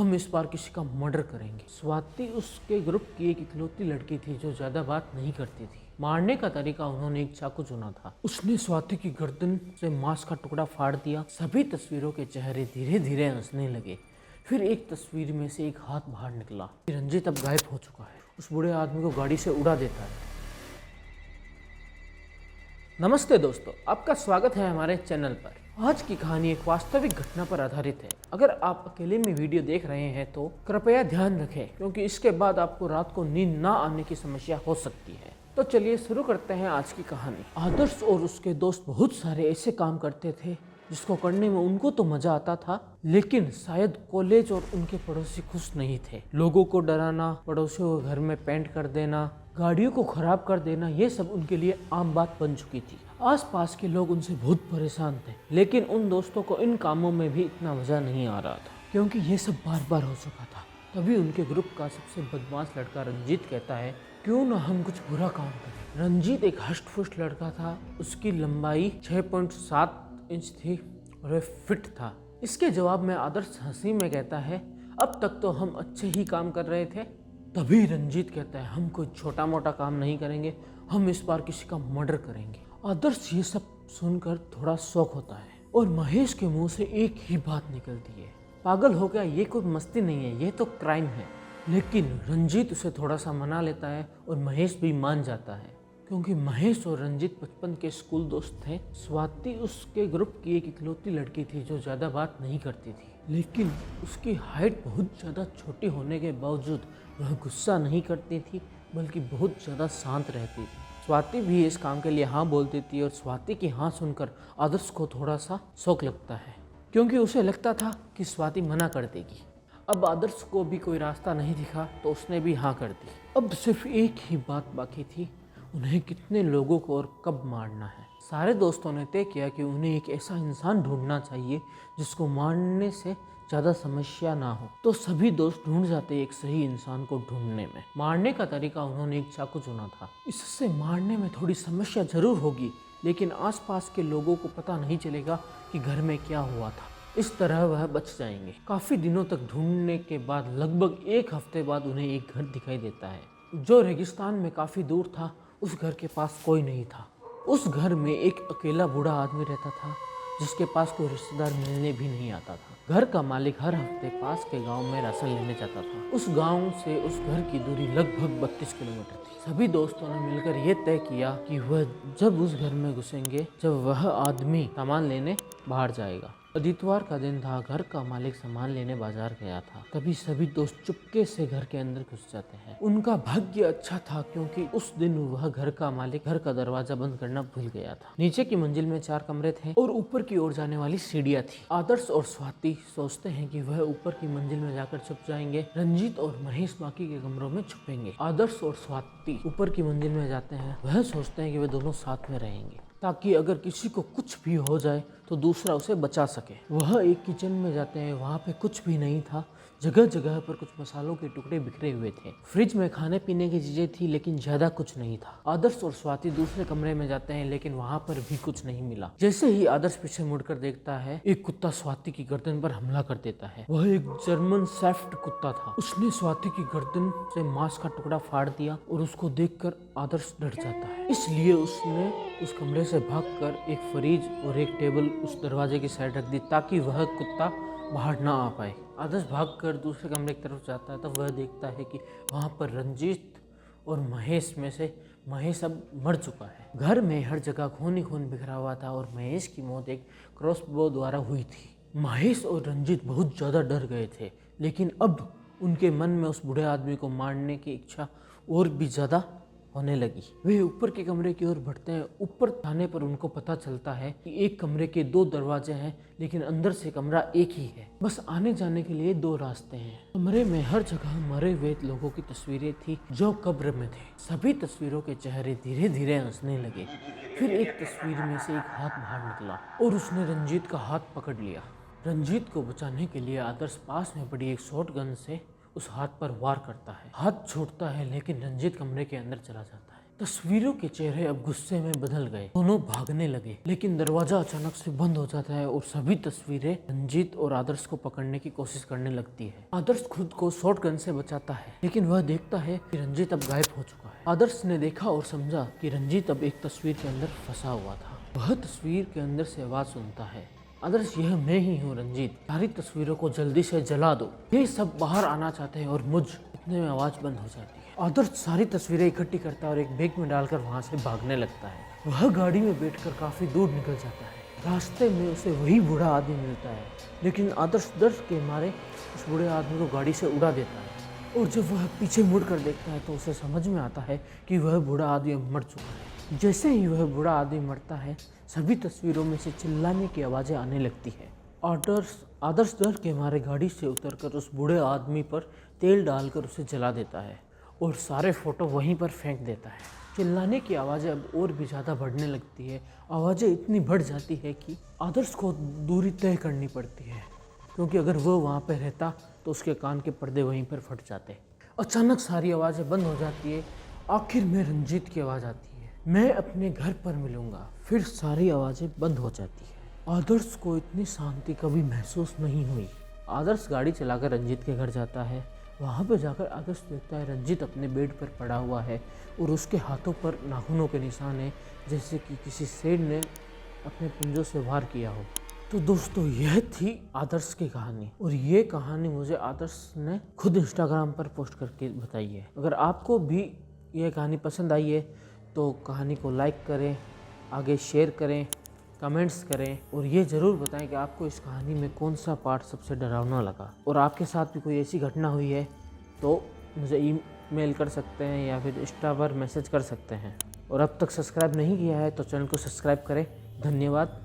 हम इस बार किसी का मर्डर करेंगे। स्वाति उसके ग्रुप की एक इकलौती लड़की थी जो ज्यादा बात नहीं करती थी। मारने का तरीका उन्होंने एक चाकू चुना था। उसने स्वाति की गर्दन से मांस का टुकड़ा फाड़ दिया। सभी तस्वीरों के चेहरे धीरे धीरे हंसने लगे। फिर एक तस्वीर में से एक हाथ बाहर निकला। रंजीत अब गायब हो चुका है। उस बूढ़े आदमी को गाड़ी से उड़ा देता है। नमस्ते दोस्तों, आपका स्वागत है हमारे चैनल पर। आज की कहानी एक वास्तविक घटना पर आधारित है। अगर आप अकेले में वीडियो देख रहे हैं तो कृपया ध्यान रखें, क्योंकि इसके बाद आपको रात को नींद ना आने की समस्या हो सकती है। तो चलिए शुरू करते हैं आज की कहानी। आदर्श और उसके दोस्त बहुत सारे ऐसे काम करते थे जिसको करने में उनको तो मजा आता था, लेकिन शायद कॉलेज और उनके पड़ोसी खुश नहीं थे। लोगों को डराना, पड़ोसियों के घर में पेंट कर देना, गाड़ियों को खराब कर देना, ये सब उनके लिए आम बात बन चुकी थी। आसपास के लोग उनसे बहुत परेशान थे, लेकिन उन दोस्तों को इन कामों में भी इतना मजा नहीं आ रहा था, क्योंकि ये सब बार बार हो चुका था। तभी उनके ग्रुप का सबसे बदमाश लड़का रंजीत कहता है, क्यों ना हम कुछ बुरा काम करें। रंजीत एक हष्ट-पुष्ट लड़का था। उसकी लंबाई 6.7 इंच थी और वह फिट था। इसके जवाब में आदर्श हंसी में कहता है, अब तक तो हम अच्छे ही काम कर रहे थे। तभी रंजीत कहता है, हम कोई छोटा मोटा काम नहीं करेंगे, हम इस बार किसी का मर्डर करेंगे। आदर्श ये सब सुनकर थोड़ा शौक होता है और महेश के मुंह से एक ही बात निकलती है, पागल हो गया, ये कोई मस्ती नहीं है, ये तो क्राइम है। लेकिन रंजीत उसे थोड़ा सा मना लेता है और महेश भी मान जाता है, क्योंकि महेश और रंजीत बचपन के स्कूल दोस्त थे। स्वाति उसके ग्रुप की एक इकलौती लड़की थी जो ज़्यादा बात नहीं करती थी, लेकिन उसकी हाइट बहुत ज़्यादा छोटी होने के बावजूद वह गुस्सा नहीं करती थी, बल्कि बहुत ज़्यादा शांत रहती थी। स्वाति भी इस काम के लिए हाँ बोलती थी और स्वाति की हाँ सुनकर आदर्श को थोड़ा सा शौक लगता है, क्योंकि उसे लगता था कि स्वाति मना कर देगी। अब आदर्श को भी कोई रास्ता नहीं दिखा तो उसने भी हाँ कर दी। अब सिर्फ एक ही बात बाकी थी, उन्हें कितने लोगों को और कब मारना है। सारे दोस्तों ने तय किया कि उन्हें एक ऐसा इंसान ढूंढना चाहिए जिसको मारने से ज़्यादा समस्या ना हो। तो सभी दोस्त ढूंढ जाते एक सही इंसान को ढूंढने में। मारने का तरीका उन्होंने एक चाकू चुना था। इससे मारने में थोड़ी समस्या जरूर होगी, लेकिन आसपास के लोगों को पता नहीं चलेगा कि घर में क्या हुआ था। इस तरह वह बच जाएंगे। काफ़ी दिनों तक ढूंढने के बाद लगभग एक हफ्ते बाद उन्हें एक घर दिखाई देता है, जो रेगिस्तान में काफ़ी दूर था। उस घर के पास कोई नहीं था। उस घर में एक अकेला बूढ़ा आदमी रहता था, जिसके पास कोई रिश्तेदार मिलने भी नहीं आता था। घर का मालिक हर हफ्ते पास के गांव में राशन लेने जाता था। उस गांव से उस घर की दूरी लगभग 32 किलोमीटर थी। सभी दोस्तों ने मिलकर यह तय किया कि वह जब उस घर में घुसेंगे जब वह आदमी सामान लेने बाहर जाएगा। आदित्यवार का दिन था। घर का मालिक सामान लेने बाजार गया था। तभी सभी दोस्त चुपके से घर के अंदर घुस जाते हैं। उनका भाग्य अच्छा था, क्योंकि उस दिन वह घर का मालिक घर का दरवाजा बंद करना भूल गया था। नीचे की मंजिल में 4 कमरे थे और ऊपर की ओर जाने वाली सीढ़ियां थी। आदर्श और स्वाति सोचते हैं कि वह ऊपर की मंजिल में जाकर छुप जाएंगे। रंजीत और महेश बाकी के कमरों में छुपेंगे। आदर्श और स्वाति ऊपर की मंजिल में जाते हैं। वह सोचते हैं कि वे दोनों साथ में रहेंगे, ताकि अगर किसी को कुछ भी हो जाए तो दूसरा उसे बचा सके। वह एक किचन में जाते हैं। वहाँ पे कुछ भी नहीं था। जगह जगह पर कुछ मसालों के टुकड़े बिखरे हुए थे। फ्रिज में खाने पीने की चीजें थी, लेकिन ज्यादा कुछ नहीं था। आदर्श और स्वाति दूसरे कमरे में जाते हैं, लेकिन वहाँ पर भी कुछ नहीं मिला। जैसे ही आदर्श पीछे मुड़कर देखता है, एक कुत्ता स्वाति की गर्दन पर हमला कर देता है। वह एक जर्मन शेफर्ड कुत्ता था। उसने स्वाति की गर्दन से मांस का टुकड़ा फाड़ दिया और उसको देखकर आदर्श डर जाता है। इसलिए उसने उस कमरे से भागकर एक फ्रिज और एक टेबल उस दरवाजे की साइड रख दी, ताकि वह कुत्ता बाहर ना आ पाए। आदर्श भागकर दूसरे कमरे की तरफ जाता है। तब वह देखता है कि वहाँ पर रंजीत और महेश में से महेश अब मर चुका है। घर में हर जगह खून ही खून बिखरा हुआ था और महेश की मौत एक क्रॉसबो द्वारा हुई थी। महेश और रंजीत बहुत ज़्यादा डर गए थे, लेकिन अब उनके मन में उस बूढ़े आदमी को मारने की इच्छा और भी ज़्यादा होने लगी। वे ऊपर के कमरे की ओर बढ़ते हैं। ऊपर जाने पर उनको पता चलता है कि एक कमरे के 2 दरवाजे हैं, लेकिन अंदर से कमरा एक ही है। बस आने जाने के लिए 2 रास्ते हैं। कमरे में हर जगह मरे हुए लोगों की तस्वीरें थी जो कब्र में थे। सभी तस्वीरों के चेहरे धीरे धीरे हंसने लगे। फिर एक तस्वीर में से एक हाथ बाहर निकला और उसने रंजीत का हाथ पकड़ लिया। रंजीत को बचाने के लिए आदर्श पास में पड़ी एक शॉटगन से उस हाथ पर वार करता है। हाथ छूटता है, लेकिन रंजीत कमरे के अंदर चला जाता है। तस्वीरों के चेहरे अब गुस्से में बदल गए। दोनों भागने लगे, लेकिन दरवाजा अचानक से बंद हो जाता है और सभी तस्वीरें रंजीत और आदर्श को पकड़ने की कोशिश करने लगती है। आदर्श खुद को शॉटगन से बचाता है, लेकिन वह देखता है कि रंजीत अब गायब हो चुका है। आदर्श ने देखा और समझा कि रंजीत अब एक तस्वीर के अंदर फंसा हुआ था। वह तस्वीर के अंदर से आवाज सुनता है, आदर्श यह मैं ही हूँ रंजीत, सारी तस्वीरों को जल्दी से जला दो। ये सब बाहर आना चाहते हैं और मुझ इतने में आवाज बंद हो जाती है। आदर्श सारी तस्वीरें इकट्ठी करता है और एक बैग में डालकर वहाँ से भागने लगता है। वह गाड़ी में बैठकर काफी दूर निकल जाता है। रास्ते में उसे वही बूढ़ा आदमी मिलता है, लेकिन आदर्श डर के मारे उस बूढ़े आदमी को गाड़ी से उड़ा देता है। और जब वह पीछे मुड़ कर देखता है तो उसे समझ में आता है कि वह बूढ़ा आदमी मर चुका है। जैसे ही वह बूढ़ा आदमी मरता है, सभी तस्वीरों में से चिल्लाने की आवाज़ें आने लगती है। आदर्श डर के मारे गाड़ी से उतरकर उस बूढ़े आदमी पर तेल डालकर उसे जला देता है और सारे फोटो वहीं पर फेंक देता है। चिल्लाने की आवाज़ें अब और भी ज़्यादा बढ़ने लगती है। आवाज़ें इतनी बढ़ जाती है कि आदर्श को दूरी तय करनी पड़ती है, क्योंकि अगर वह वहाँ पर रहता तो उसके कान के पर्दे वहीं पर फट जाते। अचानक सारी आवाज़ें बंद हो जाती है। आखिर में रंजीत की आवाज़ आती है, मैं अपने घर पर मिलूंगा। फिर सारी आवाज़ें बंद हो जाती है। आदर्श को इतनी शांति कभी महसूस नहीं हुई। आदर्श गाड़ी चलाकर रंजीत के घर जाता है। वहाँ पर जाकर आदर्श देखता है रंजीत अपने बेड पर पड़ा हुआ है और उसके हाथों पर नाखूनों के निशान हैं, जैसे कि किसी शेर ने अपने पंजों से वार किया हो। तो दोस्तों, यह थी आदर्श की कहानी, और ये कहानी मुझे आदर्श ने खुद इंस्टाग्राम पर पोस्ट करके बताई है। अगर आपको भी यह कहानी पसंद आई है तो कहानी को लाइक करें, आगे शेयर करें, कमेंट्स करें, और ये ज़रूर बताएं कि आपको इस कहानी में कौन सा पार्ट सबसे डरावना लगा। और आपके साथ भी कोई ऐसी घटना हुई है तो मुझे ईमेल कर सकते हैं या फिर इंस्टा पर मैसेज कर सकते हैं। और अब तक सब्सक्राइब नहीं किया है तो चैनल को सब्सक्राइब करें। धन्यवाद।